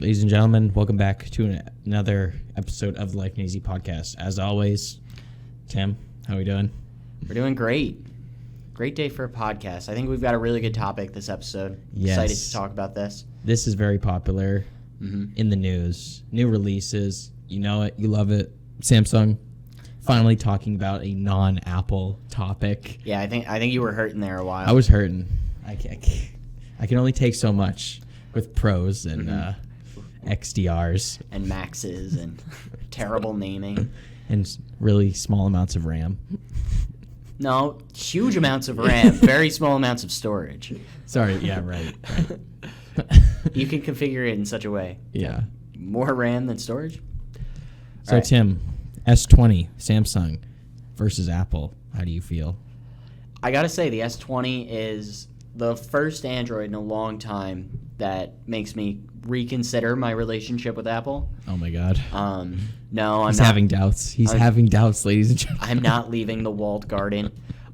Ladies and gentlemen, welcome back to another episode of the Life and Easy podcast. As always, Tim, how are we doing? We're doing great. Great day for a podcast. I think we've got a really good topic this episode. Yes. Excited to talk about this. This is very popular in the news. New releases. You know it. You love it. Samsung finally talking about a non-Apple topic. Yeah, I think you were hurting there a while. I was hurting. I can only take so much with pros and XDRs. And Maxes and terrible naming. And really small amounts of RAM. No, huge amounts of RAM, very small amounts of storage. Sorry, yeah, right. You can configure it in such a way. Yeah. More RAM than storage? So, right. Tim, S20, Samsung versus Apple. How do you feel? I got to say, the S20 is the first Android in a long time that makes me reconsider my relationship with Apple. Oh, my God. No, He's having doubts. He's having doubts, ladies and gentlemen. I'm not leaving the walled garden.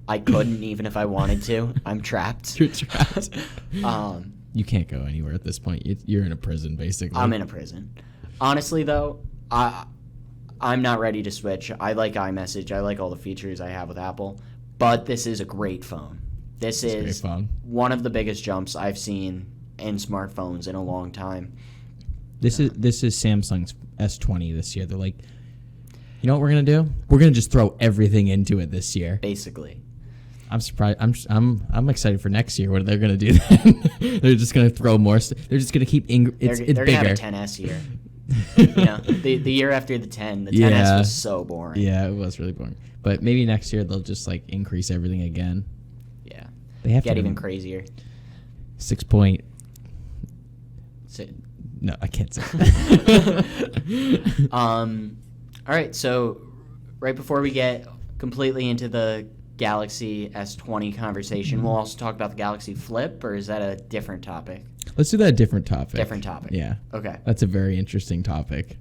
I couldn't even if I wanted to. I'm trapped. You're trapped. You can't go anywhere at this point. You're in a prison, basically. I'm in a prison. Honestly, though, I'm not ready to switch. I like iMessage. I like all the features I have with Apple. But this is a great phone. This is one of the biggest jumps I've seen in smartphones in a long time. This is Samsung's S20 this year. They're like, you know what we're gonna do? We're gonna just throw everything into it this year. Basically. I'm surprised. I'm excited for next year. What they're gonna do then? They're just gonna throw more. They're just gonna keep. They're bigger. Gonna have a 10s year. You know, the year after the 10, the 10s was so boring. Yeah, it was really boring. But maybe next year they'll just like increase everything again. Yeah. They have get to even crazier. 6 point. No, I can't say. All right, so right before we get completely into the Galaxy S20 conversation, we'll also talk about the Galaxy Flip, or is that a different topic? Let's do that different topic. Different topic. Yeah. Okay. That's a very interesting topic.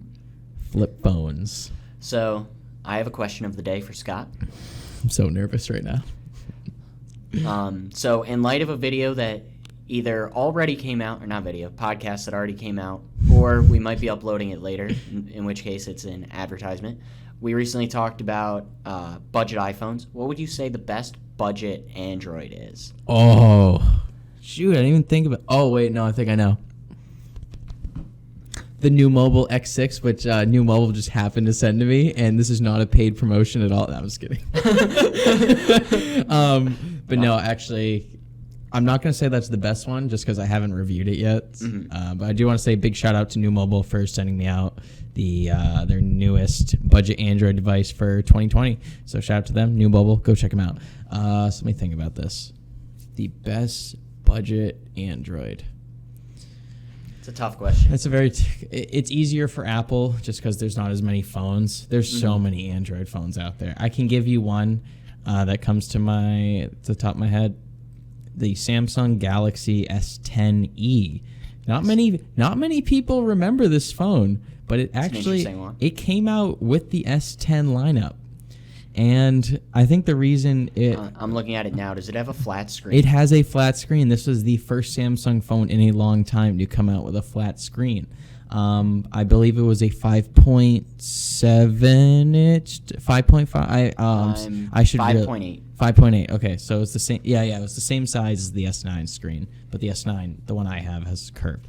Flip phones. So I have a question of the day for Scott. I'm so nervous right now. So in light of a video that either already came out, or not video, podcast that already came out, or we might be uploading it later, in which case it's an advertisement. We recently talked about budget iPhones. What would you say the best budget Android is? Oh, shoot, I didn't even think about. Oh, wait, no, I think I know. The New Mobile X6, which New Mobile just happened to send to me, and this is not a paid promotion at all. No, I'm just kidding. But no, actually, I'm not going to say that's the best one just because I haven't reviewed it yet. But I do want to say a big shout out to New Mobile for sending me out their newest budget Android device for 2020. So shout out to them, New Mobile. Go check them out. So let me think about this. The best budget Android. It's a tough question. It's it's easier for Apple just because there's not as many phones. There's so many Android phones out there. I can give you one that comes to the top of my head. The Samsung Galaxy S10e. Not many people remember this phone, but it came out with the S10 lineup. And I think the reason I'm looking at it now. Does it have a flat screen? It has a flat screen. This was the first Samsung phone in a long time to come out with a flat screen. I believe it was a 5.7 inch, 5.5. I should 5.8. 5.8. Okay, so it's the same. Yeah, it was the same size as the S9 screen, but the S9, the one I have, has curved.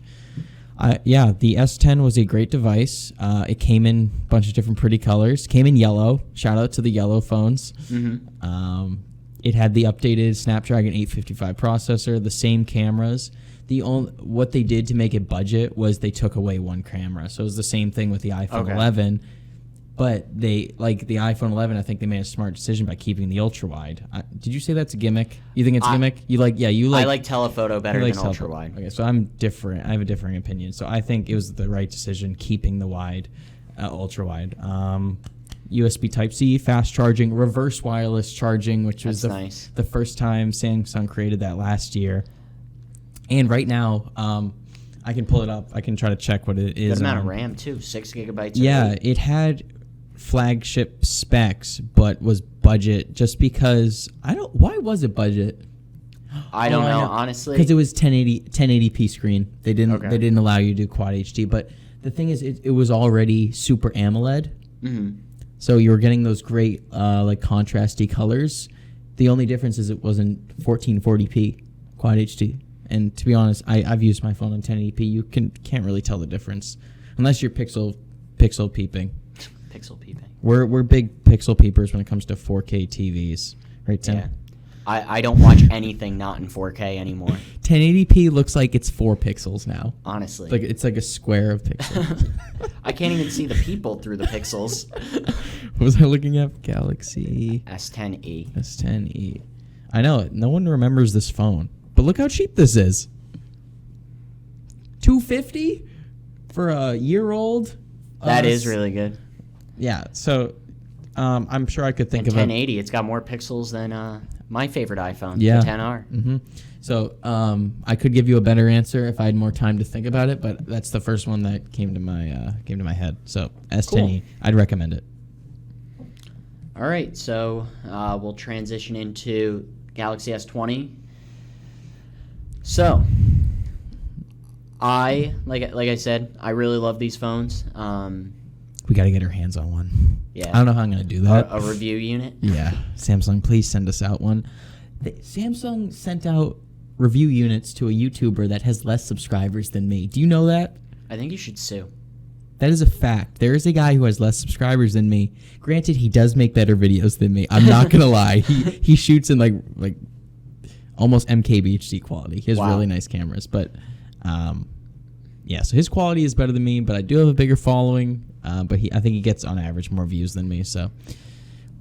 The S10 was a great device. It came in a bunch of different pretty colors. Came in yellow. Shout out to the yellow phones. It had the updated Snapdragon 855 processor, the same cameras. What they did to make it budget was they took away one camera. So it was the same thing with the iPhone 11. But the iPhone 11, I think they made a smart decision by keeping the ultra wide. Did you say that's a gimmick? You think it's a gimmick? I like telephoto better than ultra wide. Okay, so I'm different. I have a differing opinion. So I think it was the right decision keeping the wide, ultra wide. USB Type-C, fast charging, reverse wireless charging, which was the first time Samsung created that last year. And right now, I can pull it up. I can try to check what it is. Good amount of RAM too, 6 gigabytes. Yeah, it had flagship specs, but was budget just because why was it budget? I don't know, honestly. Because it was 1080p screen. They didn't Okay. they didn't allow you to do quad HD. But the thing is, it was already super AMOLED. Mm-hmm. So you were getting those great like contrasty colors. The only difference is it wasn't 1440p quad HD. And to be honest, I've used my phone on 1080p. You can't really tell the difference unless you're pixel peeping. Pixel peeping. We're big pixel peepers when it comes to 4K TVs, right, Tim? Yeah. I don't watch anything not in 4K anymore. 1080p looks like it's 4 pixels now. Honestly. Like it's like a square of pixels. I can't even see the people through the pixels. What was I looking at? Galaxy S10e. S10e. I know it. No one remembers this phone. But look how cheap this is. $250 for a year-old. That is really good. Yeah. So I'm sure I could think And of 1080. It's got more pixels than my favorite iPhone, Yeah. the 10R. Mm-hmm. So I could give you a better answer if I had more time to think about it, but that's the first one that came to my head. So S10e, Cool. I'd recommend it. All right, so we'll transition into Galaxy S20. So, like I said, I really love these phones. We got to get our hands on one. Yeah, I don't know how I'm going to do that. a review unit. Yeah, Samsung, please send us out one. Samsung sent out review units to a YouTuber that has less subscribers than me. Do you know that? I think you should sue. That is a fact. There is a guy who has less subscribers than me. Granted, he does make better videos than me. I'm not gonna lie. He shoots in like almost MKBHD quality. He has Wow. really nice cameras, but yeah. So his quality is better than me, but I do have a bigger following. But I think he gets on average more views than me. So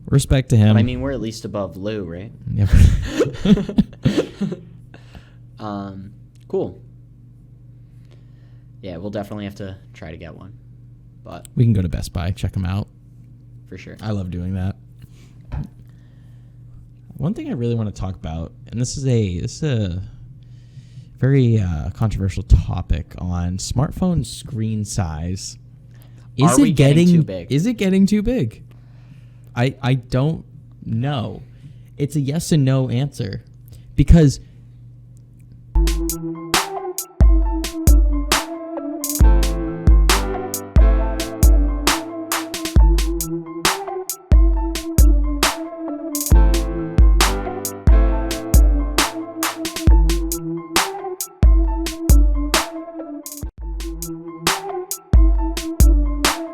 respect to him. But I mean, we're at least above Lou, right? Yep. Cool. Yeah, we'll definitely have to try to get one, but We can go to Best Buy, check them out. for sure. I love doing that. One thing I really want to talk about, and this is a very controversial topic on smartphone screen size. Are we getting too big? Is it getting too big? I don't know. It's a yes and no answer because